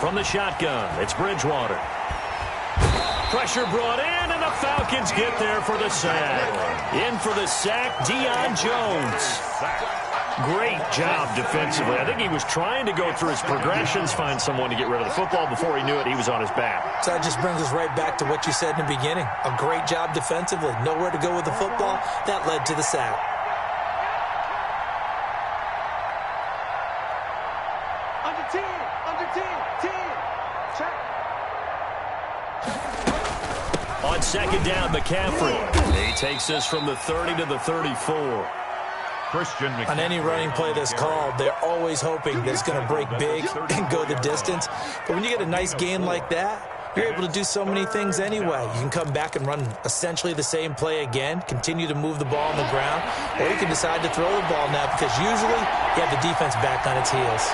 From the shotgun, it's Bridgewater. Pressure brought in, and the Falcons get there for the sack. In for the sack, Deion Jones. Great job defensively. I think he was trying to go through his progressions, find someone to get rid of the football. Before he knew it, he was on his back. So that just brings us right back to what you said in the beginning. A great job defensively. Nowhere to go with the football. That led to the sack. Under 10, under 10, 10. Check. On second down, McCaffrey. He takes this from the 30 to the 34. On any running play that's called, they're always hoping that it's going to break big and go the distance. But when you get a nice gain like that, you're able to do so many things anyway. You can come back and run essentially the same play again, continue to move the ball on the ground, or you can decide to throw the ball now because usually you have the defense back on its heels.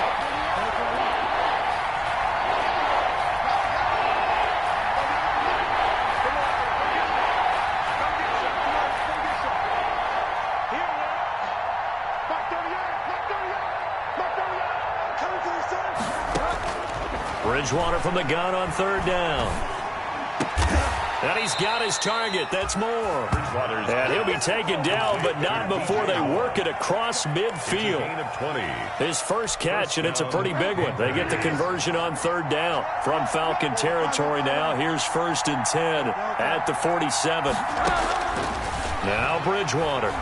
Bridgewater from the gun on third down. And he's got his target. That's more. And he'll be taken down, but not before they work it across midfield. His first catch, and it's a pretty big one. They get the conversion on third down. From Falcon territory now, here's 1st and 10 at the 47. Now Bridgewater.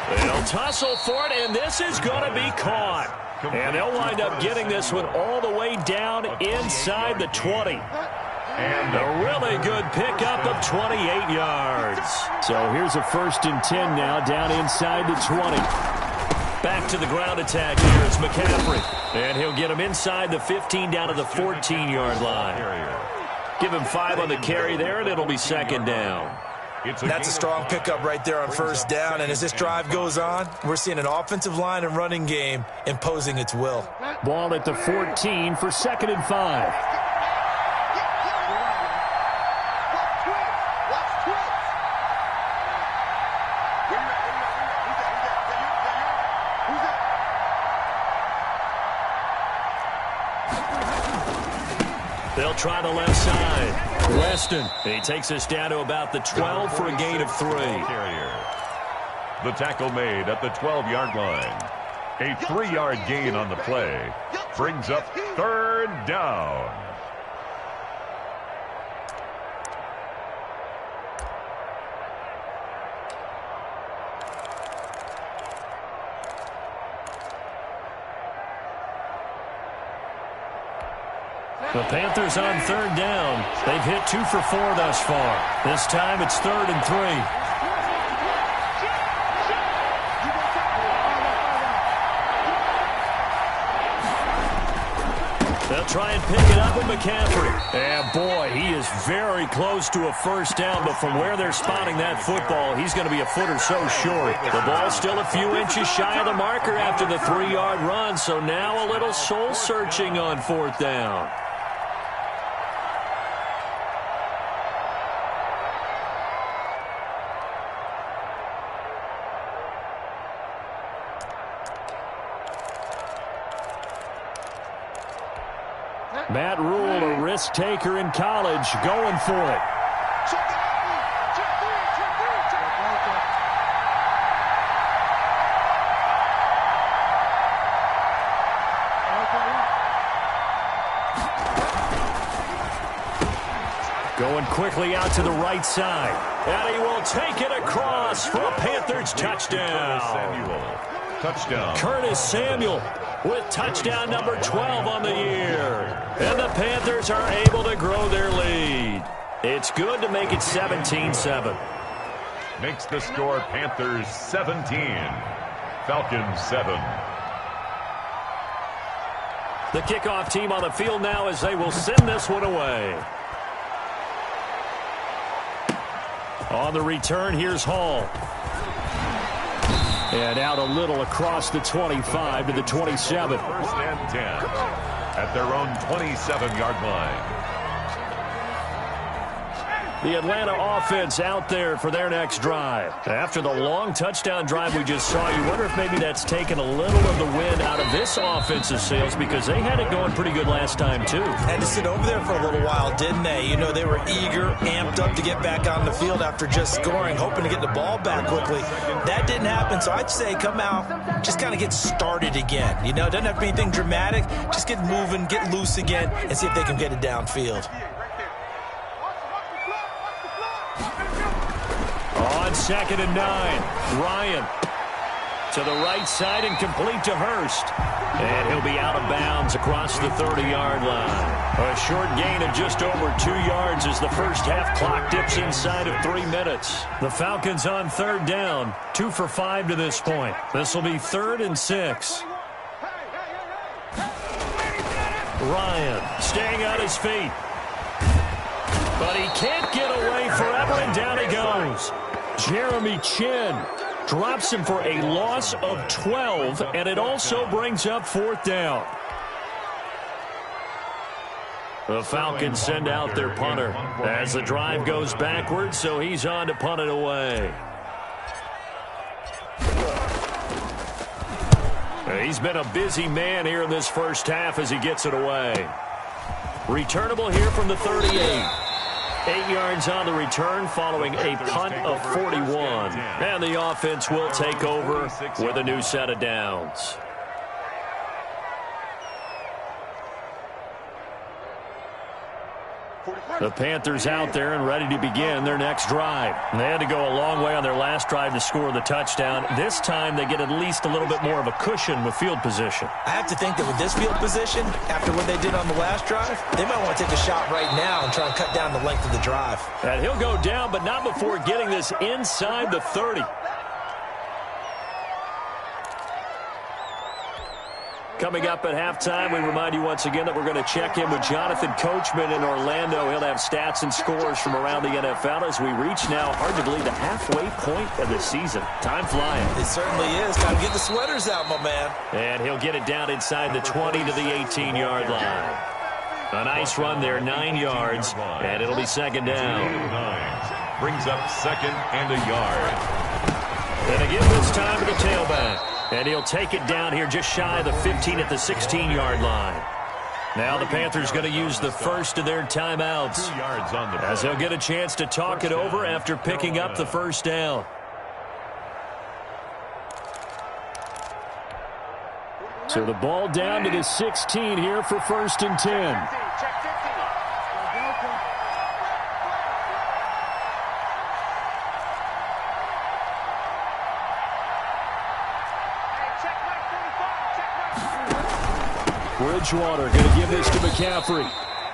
They'll tussle for it, and this is going to be caught. And they'll wind up getting this one all the way down inside the 20. And a really good pickup of 28 yards. So here's a 1st and 10 now down inside the 20. Back to the ground attack here. It's McCaffrey. And he'll get him inside the 15 down to the 14-yard line. Give him 5 on the carry there, and it'll be second down. That's a strong pickup right there on first down, and as this drive goes on, we're seeing an offensive line and running game imposing its will. Ball at the 14 for 2nd and 5. They'll try the left side. Weston. He takes us down to about the 12 for a gain of 3. The tackle made at the 12-yard line. A 3-yard gain on the play brings up 3rd down. The Panthers on 3rd down. They've hit 2 for 4 thus far. This time it's 3rd and 3. They'll try and pick it up with McCaffrey. And boy, he is very close to a first down, but from where they're spotting that football, he's going to be a foot or so short. The ball's still a few inches shy of the marker after the 3-yard run, so now a little soul-searching on 4th down. Matt Rule, a risk taker in college, going for it. Going quickly out to the right side. And he will take it across for a Panthers touchdown. Touchdown. Curtis Samuel with touchdown number 12 on the year. And the Panthers are able to grow their lead. It's good to make it 17-7. Makes the score Panthers 17, Falcons 7. The kickoff team on the field now as they will send this one away. On the return, here's Hall. And out a little across the 25 to the 27. 1st and 10 at their own 27-yard line. The Atlanta offense out there for their next drive. After the long touchdown drive we just saw, you wonder if maybe that's taken a little of the wind out of this offensive sails because they had it going pretty good last time too. Had to sit over there for a little while, didn't they? You know, they were eager, amped up to get back on the field after just scoring, hoping to get the ball back quickly. That didn't happen, so I'd say come out, just kind of get started again. You know, it doesn't have to be anything dramatic. Just get moving, get loose again, and see if they can get it downfield. On 2nd and 9, Ryan to the right side and complete to Hurst. And he'll be out of bounds across the 30-yard line. A short gain of just over 2 yards as the first half clock dips inside of 3 minutes. The Falcons on 3rd down, 2 for 5 to this point. This will be 3rd and 6. Ryan staying on his feet. But he can't get away forever, and down he goes. Jeremy Chin drops him for a loss of 12, and it also brings up 4th down. The Falcons send out their punter as the drive goes backwards, so he's on to punt it away. He's been a busy man here in this first half as he gets it away. Returnable here from the 38. 8 yards on the return following a punt of 41. And the offense will take over with a new set of downs. The Panthers out there and ready to begin their next drive. They had to go a long way on their last drive to score the touchdown. This time they get at least a little bit more of a cushion with field position. I have to think that with this field position, after what they did on the last drive, they might want to take a shot right now and try and cut down the length of the drive. And he'll go down, but not before getting this inside the 30. Coming up at halftime, we remind you once again that we're going to check in with Jonathan Coachman in Orlando. He'll have stats and scores from around the NFL as we reach now, hard to believe, the halfway point of the season. Time flying. It certainly is. Time to get the sweaters out, my man. And he'll get it down inside the 20 to the 18-yard line. A nice run there, 9 yards, and it'll be 2nd down. Brings up 2nd and a yard. And again this time to the tailback. And he'll take it down here just shy of the 15 at the 16-yard line. Now the Panthers going to use the first of their timeouts as they'll get a chance to talk it over after picking up the first down. So the ball down to the 16 here for 1st and 10. Bridgewater going to give this to McCaffrey.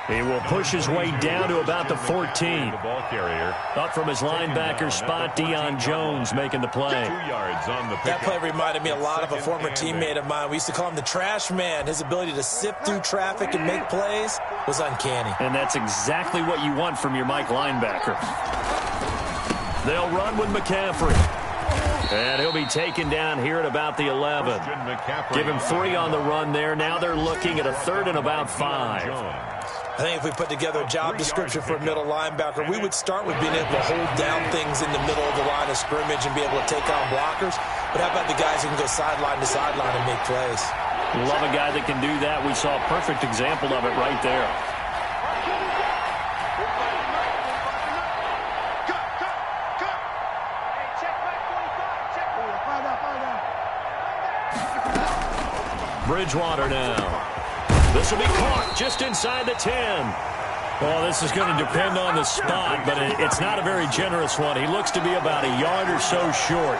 He will push his way down to about the 14. The ball carrier. Up from his linebacker spot, Deion Jones making the play. 2 yards on the that play reminded me a lot of a former teammate of mine. We used to call him the trash man. His ability to sift through traffic and make plays was uncanny. And that's exactly what you want from your Mike linebacker. They'll run with McCaffrey. And he'll be taken down here at about the 11. Give him 3 on the run there. Now they're looking at a 3rd and about 5. I think if we put together a job description for a middle linebacker, we would start with being able to hold down things in the middle of the line of scrimmage and be able to take on blockers. But how about the guys who can go sideline to sideline and make plays? Love a guy that can do that. We saw a perfect example of it right there. Bridgewater now. This will be caught just inside the 10. Well, this is going to depend on the spot, but it's not a very generous one. He looks to be about a yard or so short.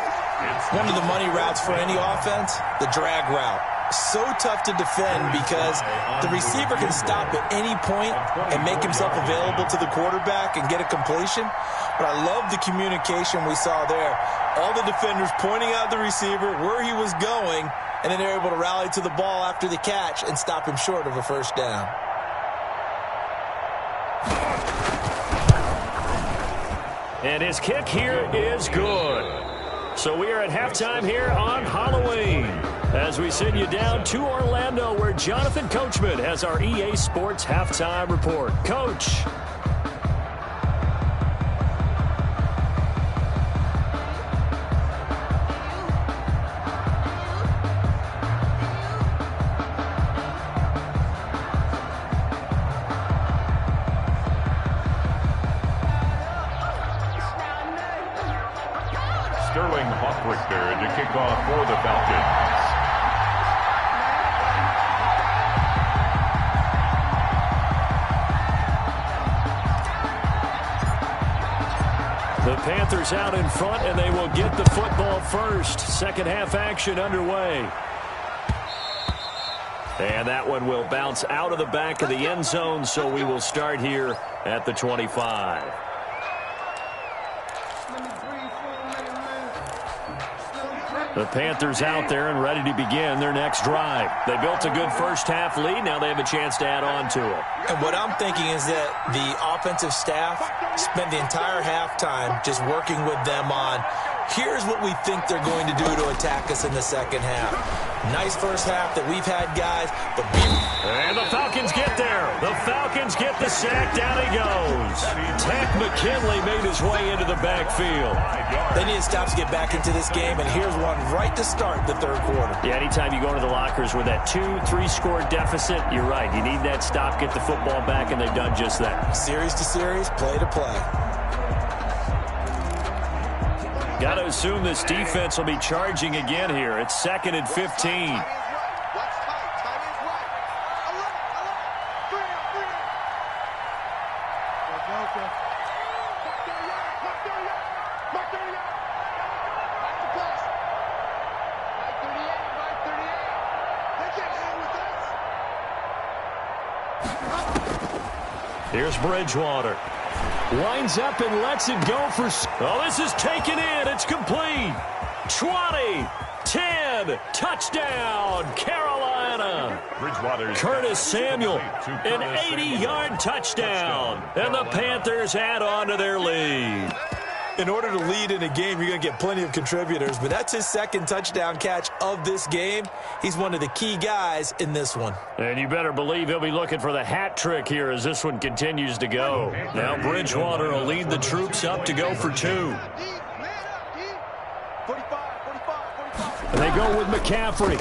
One of the money routes for any offense, the drag route. So tough to defend because the receiver can stop at any point and make himself available to the quarterback and get a completion. But I love the communication we saw there. All the defenders pointing out the receiver, where he was going, and then they're able to rally to the ball after the catch and stop him short of a 1st down. And his kick here is good. So we are at halftime here on Halloween as we send you down to Orlando where Jonathan Coachman has our EA Sports halftime report. Coach. Falcons. The Panthers out in front, and they will get the football first. Second half action underway. And that one will bounce out of the back of the end zone, so we will start here at the 25. The Panthers out there and ready to begin their next drive. They built a good first half lead. Now they have a chance to add on to it. And what I'm thinking is that the offensive staff spent the entire halftime just working with them on, here's what we think they're going to do to attack us in the second half. Nice first half that we've had, guys. But and the Falcons get there. The Falcons get the sack. Down he goes. Tack McKinley made his way into the backfield. They need to stop to get back into this game, and here's one right to start the third quarter. Yeah, anytime you go into the lockers with that 2-3 score deficit, you're right. You need that stop, get the football back, and they've done just that. Series to series, play to play. Got to assume this defense will be charging again here. It's 2nd and 15. Here's Bridgewater. Winds up and lets it go for... Oh, this is taken in. It's complete. 20, 10, touchdown, Carolina. Curtis Samuel, an 80-yard touchdown. And the Panthers add on to their lead. In order to lead in a game, you're going to get plenty of contributors, but that's his second touchdown catch of this game. He's one of the key guys in this one. And you better believe he'll be looking for the hat trick here as this one continues to go. Now Bridgewater will lead the troops up to go for 2. And they go with McCaffrey.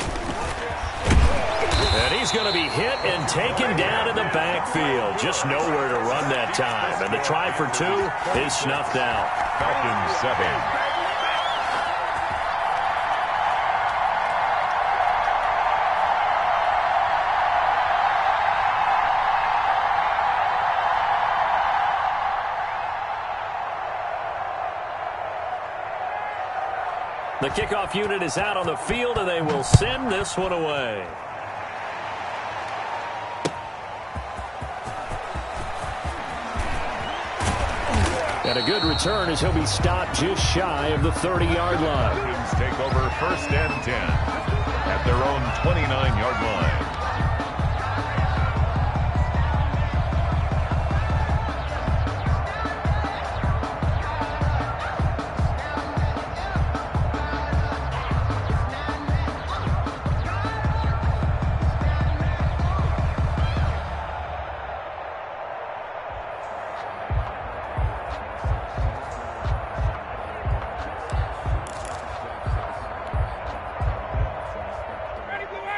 And he's going to be hit and taken down in the backfield. Just nowhere to run that time. And the try for 2 is snuffed out. Falcons 7. The kickoff unit is out on the field, and they will send this one away. And a good return as he'll be stopped just shy of the 30-yard line. Falcons take over 1st and 10 at their own 29-yard line.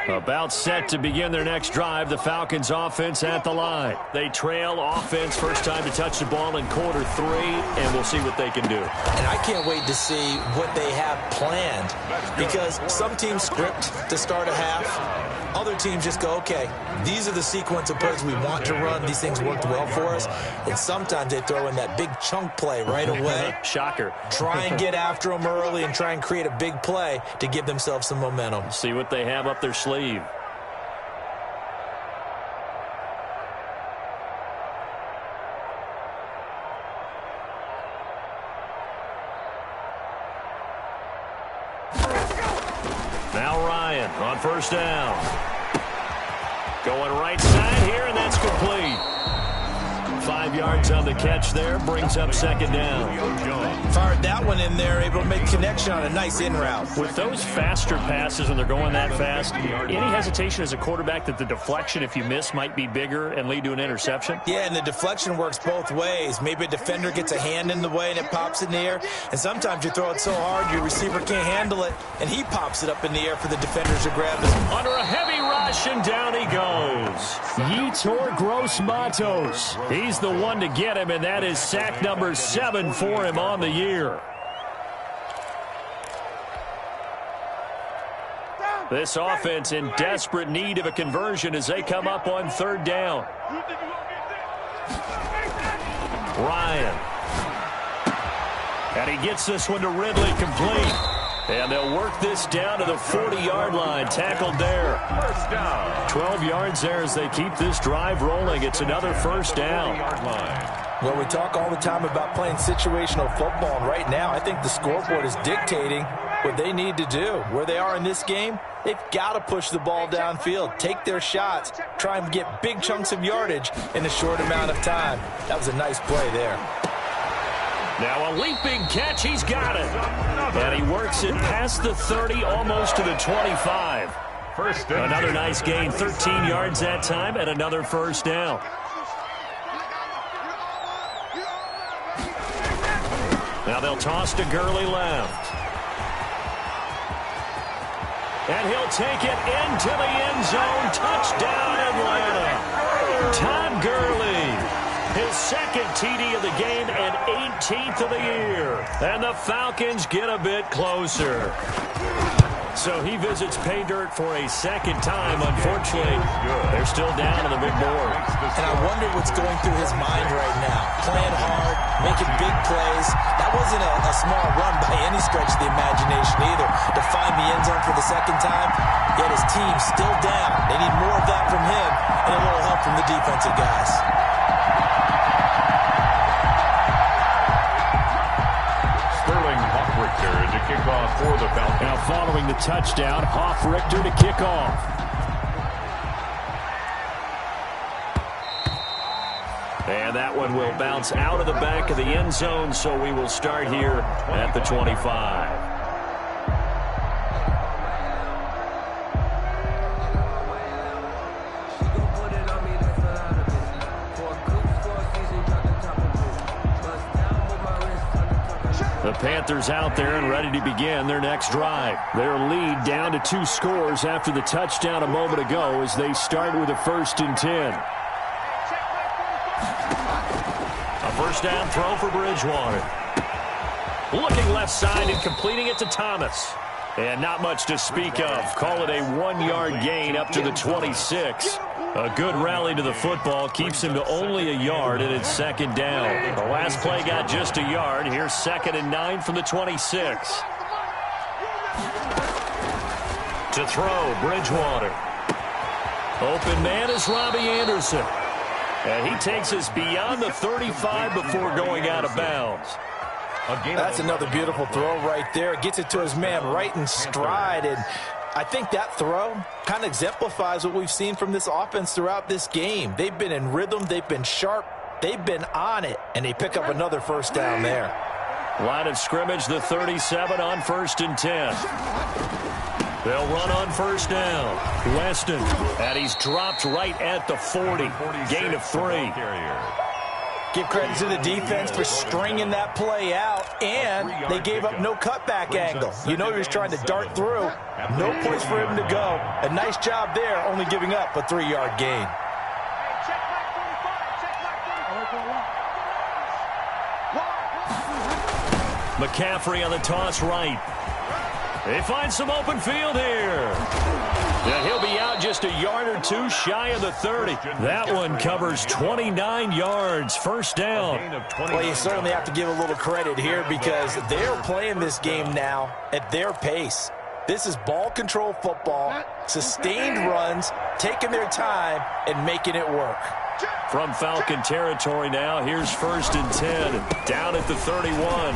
About set to begin their next drive, the Falcons offense at the line. They trail offense, first time to touch the ball in quarter 3, and we'll see what they can do. And I can't wait to see what they have planned, because some teams script to start a half. Other teams just go, okay, these are the sequence of plays we want to run. These things worked well for us. And sometimes they throw in that big chunk play right away. Shocker. Try and get after them early and try and create a big play to give themselves some momentum. See what they have up their sleeve. Now Ryan on first down. Going right side here, and that's complete. 5 yards on the catch there, brings up second down. Fired that one in there, able to make connection on a nice in route. With those faster passes when they're going that fast, any hesitation as a quarterback that the deflection, if you miss, might be bigger and lead to an interception? Yeah, and the deflection works both ways. Maybe a defender gets a hand in the way and it pops in the air, and sometimes you throw it so hard your receiver can't handle it, and he pops it up in the air for the defenders to grab it. Under a heavy rush, and down he goes. Yetur Gross-Matos. He's the one to get him, and that is sack number 7 for him on the year. This offense in desperate need of a conversion as they come up on 3rd down. Ryan. And he gets this one to Ridley complete. And they'll work this down to the 40-yard line. Tackled there. 12 yards there as they keep this drive rolling. It's another 1st down. Well, we talk all the time about playing situational football, and right now I think the scoreboard is dictating what they need to do. Where they are in this game, they've got to push the ball downfield, take their shots, try and get big chunks of yardage in a short amount of time. That was a nice play there. Now a leaping catch, he's got it. And he works it past the 30, almost to the 25. Another nice gain, 13 yards that time, and another 1st down. Now they'll toss to Gurley left. And he'll take it into the end zone. Touchdown, Atlanta. Todd Gurley, his 2nd TD of the game and 18th of the year. And the Falcons get a bit closer. So he visits pay dirt for a 2nd time. Unfortunately, they're still down on the big board. And I wonder what's going through his mind right now. Playing hard, making big plays. That wasn't a small run by any stretch of the imagination either. To find the end zone for the 2nd time, yet his team's still down. They need more of that from him and a little help from the defensive guys. To kick off for the Falcons. Now following the touchdown, Hoff-Richter to kick off. And that one will bounce out of the back of the end zone, so we will start here at the 25. The Panthers out there and ready to begin their next drive. Their lead down to 2 scores after the touchdown a moment ago as they start with a 1st and 10. A 1st down throw for Bridgewater. Looking left side and completing it to Thomas. And not much to speak of. Call it a 1-yard gain up to the 26. A good rally to the football keeps him to only a yard, and it's 2nd down. The last play got just a yard. Here's 2nd and 9 from the 26. To throw, Bridgewater. Open man is Robbie Anderson. And he takes us beyond the 35 before going out of bounds. That's another beautiful throw right there. Gets it to his man right in stride, and I think that throw kind of exemplifies what we've seen from this offense throughout this game. They've been in rhythm. They've been sharp. They've been on it, and they pick up another 1st down there. Line of scrimmage, the 37 on 1st and 10. They'll run on 1st down. Weston, and he's dropped right at the 40. Gain of 3. Give credit to the defense for stringing that play out, and they gave up no cutback angle. You know he was trying to dart through. No place for him to go. A nice job there, only giving up a 3-yard gain. McCaffrey on the toss right. They find some open field here. Yeah, he'll be out just a yard or 2 shy of the 30. That one covers 29 yards. 1st down. Well, you certainly have to give a little credit here because they're playing this game now at their pace. This is ball control football, sustained runs, taking their time and making it work. From Falcon territory now, here's 1st and 10. Down at the 31.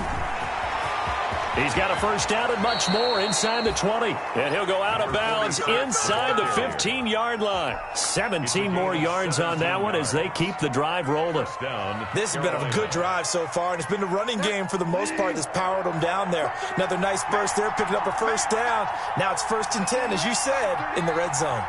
He's got a 1st down and much more inside the 20. And he'll go out of bounds inside the 15-yard line. 17 more yards on that one as they keep the drive rolling. This has been a good drive so far, and it's been a running game for the most part that's powered them down there. Another nice burst there, picking up a 1st down. Now it's 1st and 10, as you said, in the red zone.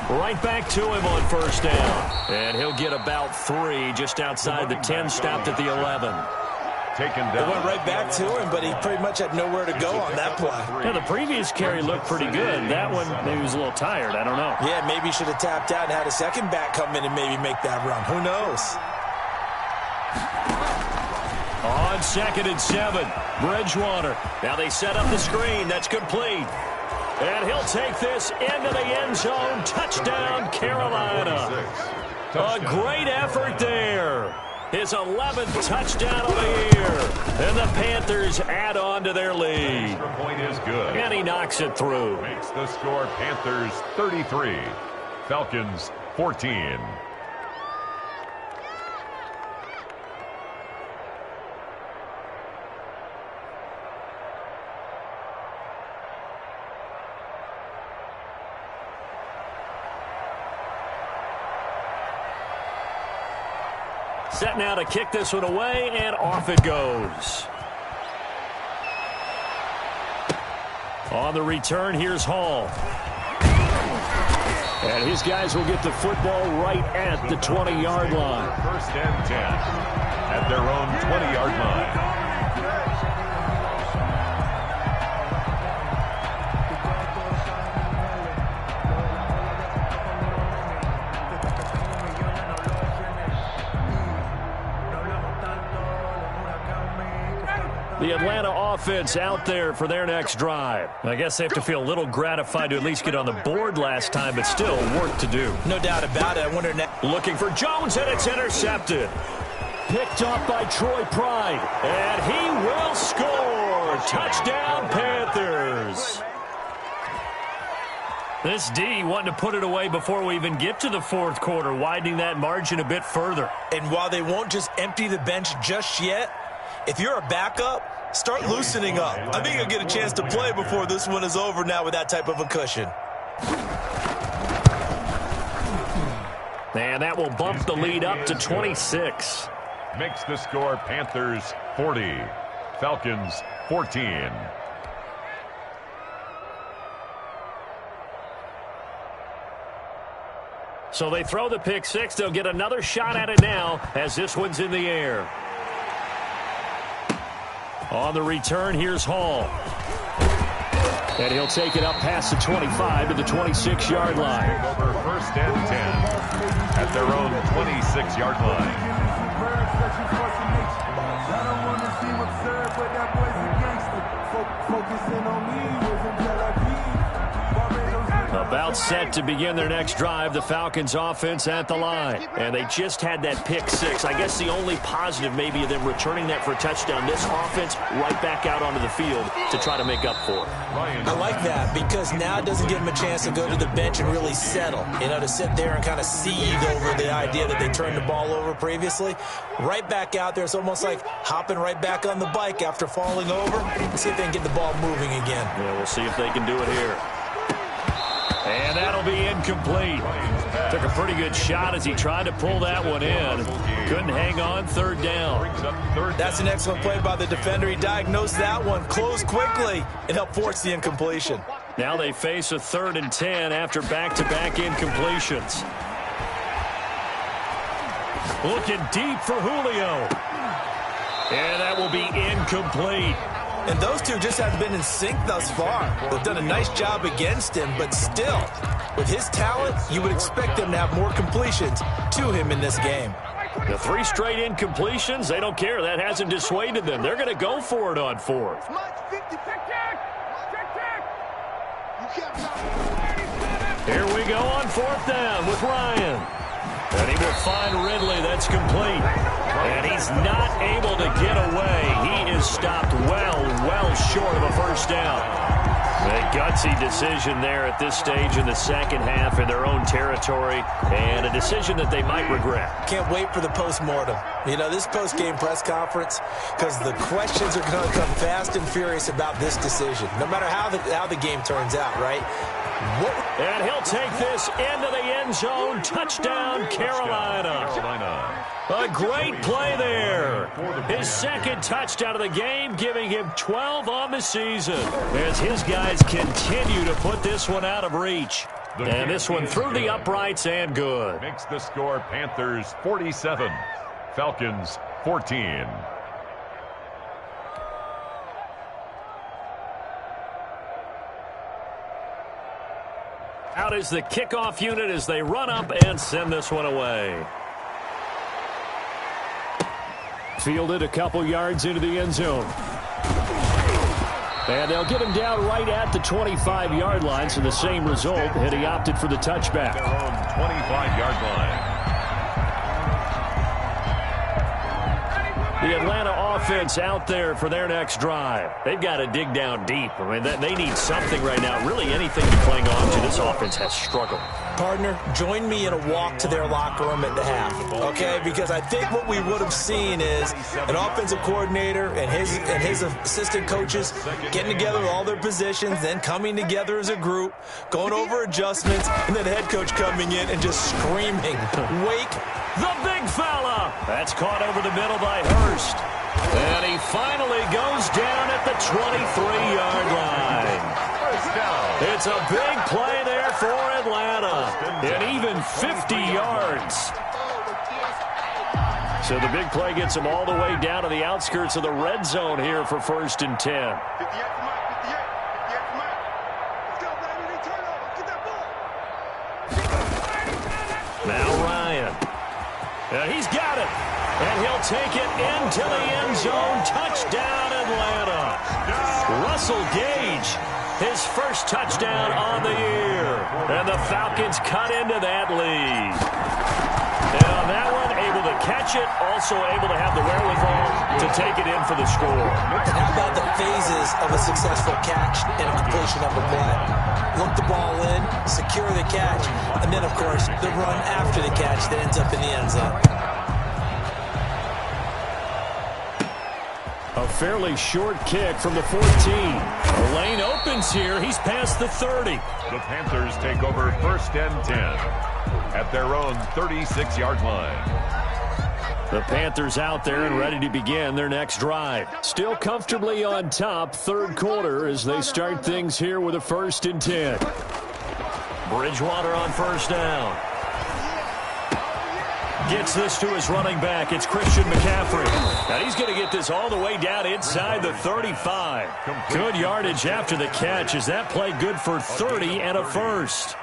Right back to him on 1st down. And he'll get about 3 just outside the 10, stopped at the 11. Taken down. It went right back to him, but he pretty much had nowhere to go on that play. Yeah, the previous carry looked pretty good. That one, maybe he was a little tired. I don't know. Yeah, maybe he should have tapped out and had a 2nd back come in and maybe make that run. Who knows? On 2nd and 7, Bridgewater. Now they set up the screen. That's complete. And he'll take this into the end zone. Touchdown, Carolina. A great effort there. His 11th touchdown of the year. And the Panthers add on to their lead. Extra point is good. And he knocks it through. Makes the score Panthers 33, Falcons 14. Set now to kick this one away, and off it goes. On the return, here's Hall. And his guys will get the football right at the 20-yard line. 1st and 10 at their own 20-yard line. The Atlanta offense out there for their next drive. I guess they have to feel a little gratified to at least get on the board last time, but still work to do. No doubt about it. I wonder now. Looking for Jones, and it's intercepted. Picked off by Troy Pride, and he will score. Touchdown, Panthers. This D wanting to put it away before we even get to the 4th quarter, widening that margin a bit further. And while they won't just empty the bench just yet, if you're a backup, start loosening up. I think you'll get a chance to play before this one is over now with that type of a cushion. And that will bump the lead up to 26. Makes the score Panthers 40, Falcons 14. So they throw the pick six. They'll get another shot at it now as this one's in the air. On the return, here's Hall. And he'll take it up past the 25 to the 26-yard line. Over 1st and 10 at their own 26-yard line. About set to begin their next drive, the Falcons offense at the line. And they just had that pick six. I guess the only positive maybe of them returning that for a touchdown. This offense right back out onto the field to try to make up for it. I like that because now it doesn't give them a chance to go to the bench and really settle. You know, to sit there and kind of seethe over the idea that they turned the ball over previously. Right back out there. It's almost like hopping right back on the bike after falling over. Let's see if they can get the ball moving again. Yeah, we'll see if they can do it here. And that'll be incomplete. Took a pretty good shot as he tried to pull that one in. Couldn't hang on, 3rd down. That's an excellent play by the defender. He diagnosed that one, closed quickly, and helped force the incompletion. Now they face a 3rd and 10 after back-to-back incompletions. Looking deep for Julio. And that will be incomplete. And those two just haven't been in sync thus far. They've done a nice job against him, but still, with his talent, you would expect them to have more completions to him in this game. The 3 straight incompletions, they don't care. That hasn't dissuaded them. They're going to go for it on 4th. Here we go on 4th down with Ryan. And he will find Ridley. That's complete. And he's not able to get away. He is stopped well short of a 1st down. A gutsy decision there at this stage in the 2nd half in their own territory, and a decision that they might regret. Can't wait for the post-mortem. You know, this post-game press conference, because the questions are going to come fast and furious about this decision, no matter how the game turns out, right? And he'll take this into the end zone. Touchdown, Carolina. A great play there. His 2nd touchdown of the game, giving him 12 on the season as his guys continue to put this one out of reach. And this one through the uprights and good. Makes the score Panthers 47, Falcons 14. Out is the kickoff unit as they run up and send this one away. Fielded a couple yards into the end zone. And they'll get him down right at the 25-yard line, so the same result, and he opted for the touchback. Their own 25-yard line. The Atlanta offense out there for their next drive. They've got to dig down deep. I mean, they need something right now, really anything to cling on to. This offense has struggled. Partner, join me in a walk to their locker room at the half, okay? Because I think what we would have seen is an offensive coordinator and his assistant coaches getting together with all their positions, then coming together as a group, going over adjustments, and then the head coach coming in and just screaming, "Wake the big fella!" That's caught over the middle by Hurst. And he finally goes down at the 23-yard line. It's a big play there for Atlanta. And even 50 yards. So the big play gets him all the way down to the outskirts of the red zone here for 1st and 10. Now Ryan. And he's got it. And he'll take it into the end zone. Touchdown, Atlanta. Russell Gage, his first touchdown on the year. And the Falcons cut into that lead. And on that one, able to catch it, also able to have the wherewithal to take it in for the score. How about the phases of a successful catch and a completion of a play? Look the ball in, secure the catch, and then, of course, the run after the catch that ends up in the end zone. A fairly short kick from the 14. The lane opens here. He's past the 30. The Panthers take over 1st and 10 at their own 36-yard line. The Panthers out there and ready to begin their next drive. Still comfortably on top, 3rd quarter, as they start things here with a 1st and 10. Bridgewater on 1st down. Gets this to his running back. It's Christian McCaffrey. Now he's going to get this all the way down inside the 35. Good yardage after the catch. Is that play good for 30 and a first?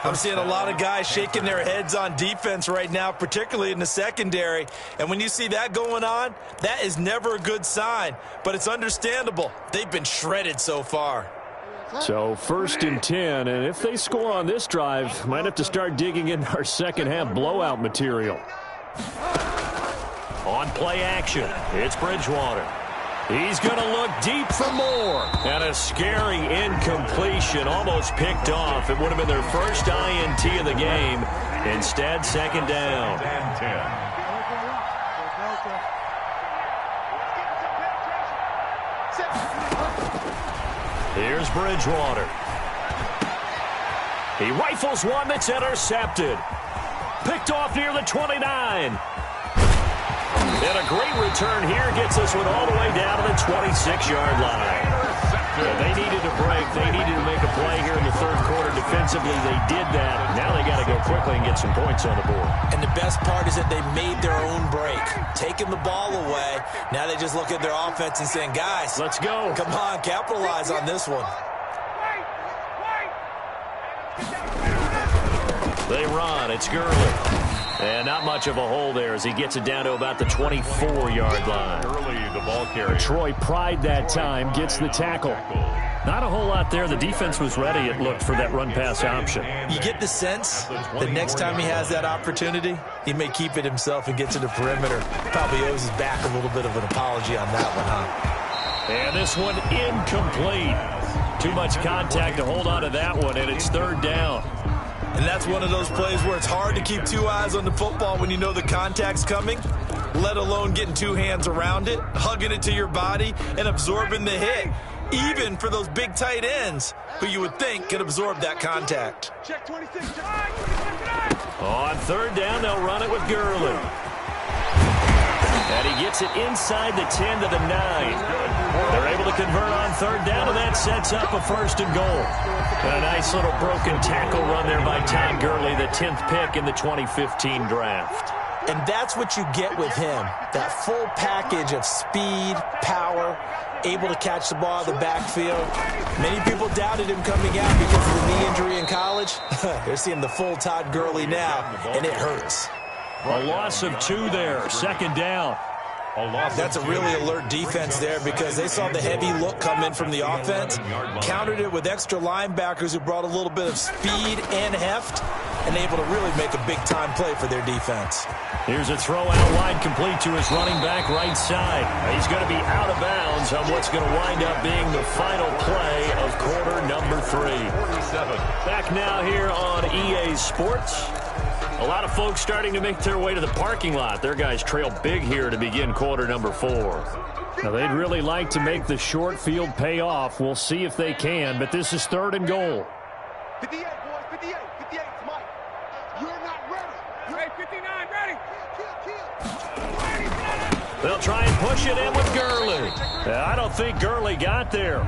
I'm seeing a lot of guys shaking their heads on defense right now, particularly in the secondary. And when you see that going on, that is never a good sign. But it's understandable. They've been shredded so far. So 1st and 10, and if they score on this drive, might have to start digging in our second-half blowout material. On play action, it's Bridgewater. He's going to look deep for more. And a scary incompletion, almost picked off. It would have been their first INT of the game. Instead, 2nd down. And 10. Here's Bridgewater. He rifles one that's intercepted. Picked off near the 29. And a great return here gets this one all the way down to the 26-yard line. Yeah, they needed a break. They needed to make a play here in the 3rd quarter. Defensively, they did that. Now they got to go quickly and get some points on the board. And the best part is that they made their own break. Taking the ball away. Now they just look at their offense and saying, guys, let's go. Come on, capitalize on this one. They run. It's Gurley. And not much of a hole there as he gets it down to about the 24-yard line. Early, the ball carrier. Troy Pride that time gets the tackle. Not a whole lot there. The defense was ready, it looked, for that run-pass option. You get the sense that next time he has that opportunity, he may keep it himself and get to the perimeter. Probably owes his back a little bit of an apology on that one, huh? And this one incomplete. Too much contact to hold on to that one, and it's 3rd down. And that's one of those plays where it's hard to keep 2 eyes on the football when you know the contact's coming, let alone getting 2 hands around it, hugging it to your body, and absorbing the hit, even for those big tight ends who you would think could absorb that contact. Check 26. On 3rd down, they'll run it with Gurley. And he gets it inside the 10 to the 9. They're able to convert on 3rd down, and that sets up a 1st and goal. And a nice little broken tackle run there by Todd Gurley, the 10th pick in the 2015 draft. And that's what you get with him, that full package of speed, power, able to catch the ball out of the backfield. Many people doubted him coming out because of the knee injury in college. They're seeing the full Todd Gurley now, and it hurts. A loss of 2 there, 2nd down. That's a really alert defense there because they saw the heavy look come in from the offense, countered it with extra linebackers who brought a little bit of speed and heft, and able to really make a big-time play for their defense. Here's a throw out wide, complete to his running back right side. He's going to be out of bounds on what's going to wind up being the final play of quarter number 3. Back now here on EA Sports. A lot of folks starting to make their way to the parking lot. Their guys trail big here to begin quarter number 4. Now, they'd really like to make the short field pay off. We'll see if they can, but this is 3rd and goal. 58, boys, 58, 58, Mike. You're not ready. Hey, 59, ready. Kill. They'll try and push it in with Gurley. I don't think Gurley got there.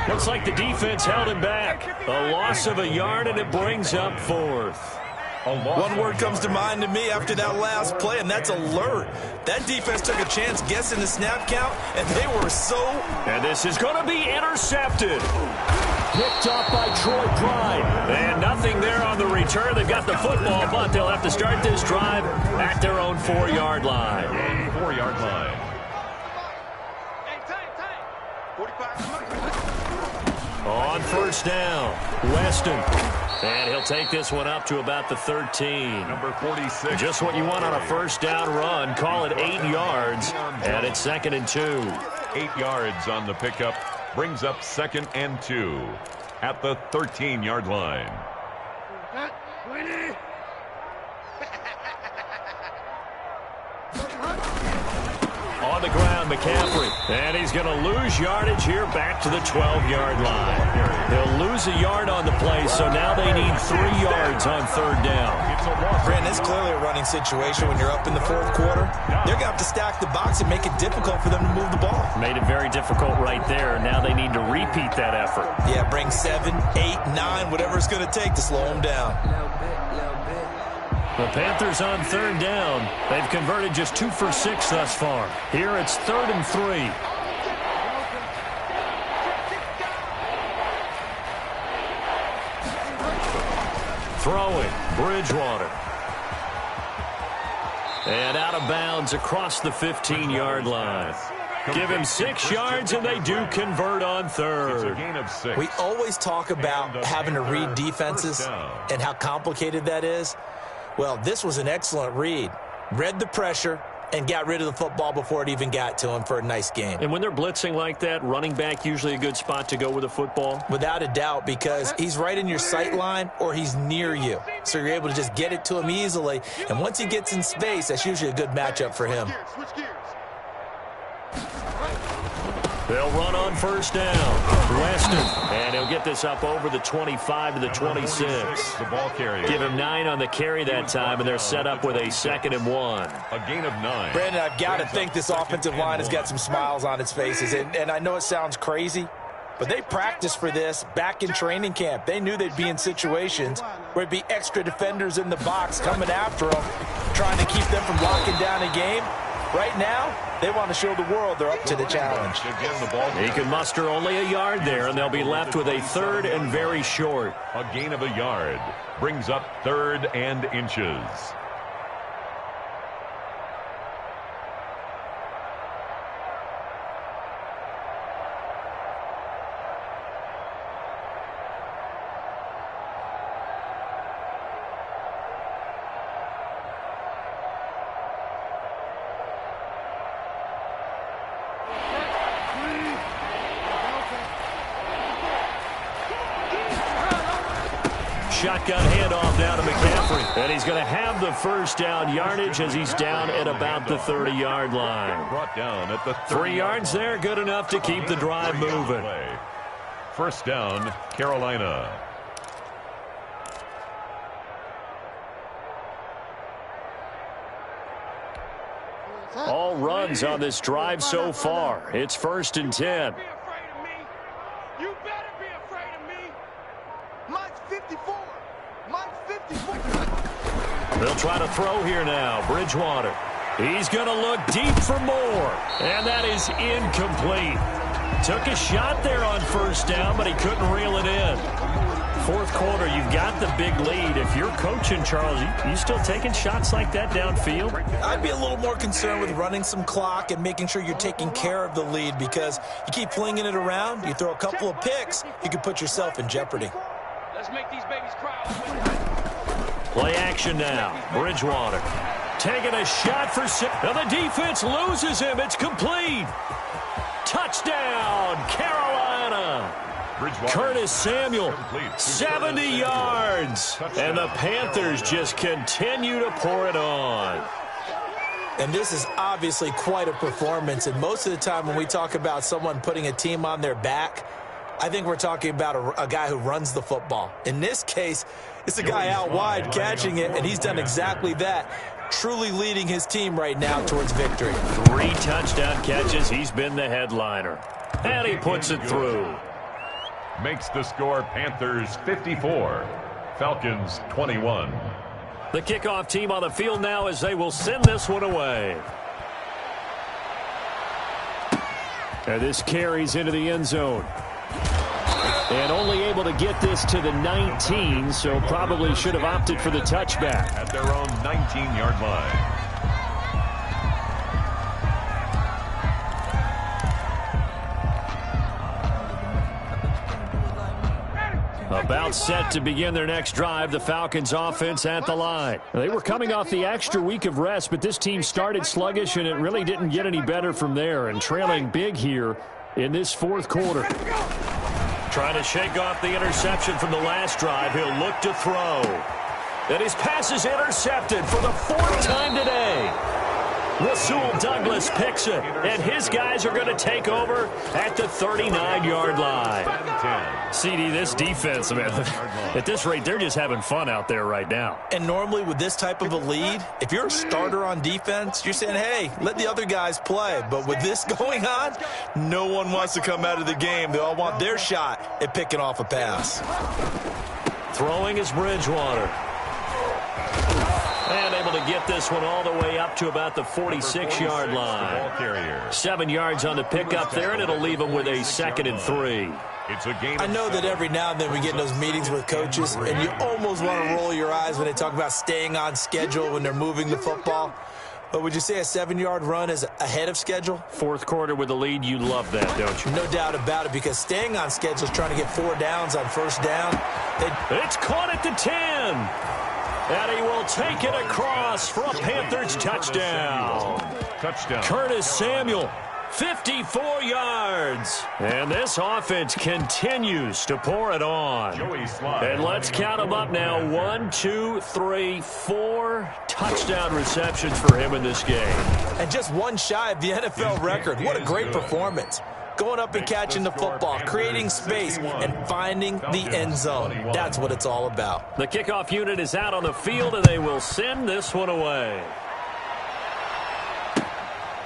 Looks like the defense held him back. A loss of a yard, and it brings up 4th. One word comes to mind to me after that last play, and that's alert. That defense took a chance guessing the snap count, and they were so... And this is going to be intercepted. Picked up by Troy Pride. And nothing there on the return. They've got the football, but they'll have to start this drive at their own 4-yard line. 4-yard line. On 1st down, Weston. And he'll take this one up to about the 13. Number 46. Just what you want on a 1st down run. Call it 8 yards. And it's 2nd and 2. 8 yards on the pickup. Brings up 2nd and 2 at the 13-yard line. On the ground, McCaffrey. And he's going to lose yardage here back to the 12-yard line. He'll lose a yard on the play, so now they need 3 yards on 3rd down. Brandon, it's clearly a running situation when you're up in the 4th quarter. They're going to have to stack the box and make it difficult for them to move the ball. Made it very difficult right there. Now they need to repeat that effort. Yeah, bring 7, 8, 9, whatever it's going to take to slow them down. The Panthers on 3rd down. They've converted just 2 for 6 thus far. Here it's 3rd and 3. Throwing, Bridgewater. And out of bounds across the 15-yard line. Give him 6 yards, and they do convert on 3rd. It's a gain of 6. We always talk about having to read defenses and how complicated that is. Well, this was an excellent read. Read the pressure and got rid of the football before it even got to him for a nice game. And when they're blitzing like that, running back usually a good spot to go with the football? Without a doubt, because he's right in your sight line or he's near you. So you're able to just get it to him easily. And once he gets in space, that's usually a good matchup for him. They'll run on 1st down. Weston. And he'll get this up over the 25 to the 26. The ball carrier. Give him 9 on the carry that time, and they're set up with a 2nd and 1. A gain of 9. Brandon, I've got to think this offensive line has got some smiles on its faces. And I know it sounds crazy, but they practiced for this back in training camp. They knew they'd be in situations where it'd be extra defenders in the box coming after them, trying to keep them from locking down a game. Right now, they want to show the world they're up to the challenge. He can muster only a yard there, and they'll be left with a 3rd and very short. A gain of a yard brings up 3rd and inches. Shotgun handoff down to McCaffrey. And he's going to have the 1st down yardage as he's down at about the 30-yard line. Brought down at the 3 yards there, good enough to keep the drive moving. 1st down, Carolina. All runs on this drive so far. It's 1st and 10. You better be afraid of me. Mine's 54. Mine's 54. They'll try to throw here now. Bridgewater. He's going to look deep for more. And that is incomplete. Took a shot there on first down, but he couldn't reel it in. Fourth quarter, you've got the big lead. If you're coaching, Charles, you still taking shots like that downfield? I'd be a little more concerned with running some clock and making sure you're taking care of the lead, because you keep flinging it around, you throw a couple of picks, you can put yourself in jeopardy. Let's make these babies cry. Play action now. Bridgewater taking a shot for six. Now the defense loses him. It's complete. Touchdown, Carolina. Curtis Samuel, 70 yards. And the Panthers just continue to pour it on. And this is obviously quite a performance. And most of the time when we talk about someone putting a team on their back, I think we're talking about a guy who runs the football. In this case, it's a guy out wide catching it, and he's done exactly that, truly leading his team right now towards victory. 3 touchdown catches. He's been the headliner. And he puts it through. Makes the score Panthers 54, Falcons 21. The kickoff team on the field now as they will send this one away. And this carries into the end zone. And only able to get this to the 19, so probably should have opted for the touchback. At their own 19-yard line. About set to begin their next drive, the Falcons offense at the line. They were coming off the extra week of rest, but this team started sluggish, and it really didn't get any better from there, and trailing big here in this fourth quarter. Trying to shake off the interception from the last drive. He'll look to throw. And his pass is intercepted for the 4th time today. Rasul Douglas picks it, and his guys are going to take over at the 39-yard line. CD, this defense, man, at this rate, they're just having fun out there right now. And normally with this type of a lead, if you're a starter on defense, you're saying, hey, let the other guys play. But with this going on, no one wants to come out of the game. They all want their shot at picking off a pass. Throwing is Bridgewater. And able to get this one all the way up to about the 46-yard line. 7 yards on the pickup there, and it'll leave them with a 2nd and 3. I know that every now and then we get in those meetings with coaches, and you almost want to roll your eyes when they talk about staying on schedule when they're moving the football. But would you say a 7-yard run is ahead of schedule? Fourth quarter with the lead, you love that, don't you? No doubt about it, because staying on schedule is trying to get 4 downs on first down. It's caught at the 10. And he will take it across for a Panthers touchdown. Curtis Samuel, 54 yards. And this offense continues to pour it on. And let's count them up now. 1, 2, 3, 4 touchdown receptions for him in this game. And just one shy of the NFL record. What a great performance. Going up and catching the football, creating space, and finding the end zone. That's what it's all about. The kickoff unit is out on the field, and they will send this one away.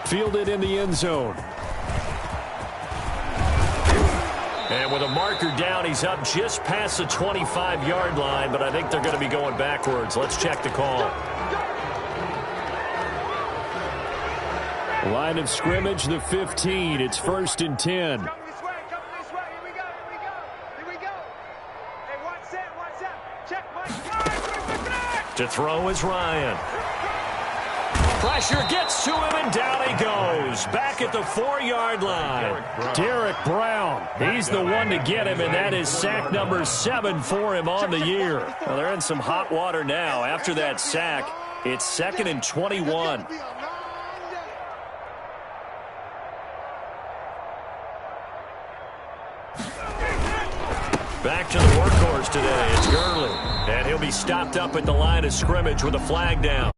Fielded in the end zone. And with a marker down, he's up just past the 25-yard line, but I think they're going to be going backwards. Let's check the call. Line of scrimmage, the 15. It's 1st and 10. Come this way, here we go. Hey, watch that. Check, Mike. To throw is Ryan. Pressure gets to him, and down he goes. Back at the 4-yard line. Derek Brown. He's the one to get him, and that is sack number 7 for him on the year. Well, they're in some hot water now. After that sack, it's 2nd and 21. Back to the workhorse today. It's Gurley. And he'll be stopped up at the line of scrimmage with a flag down.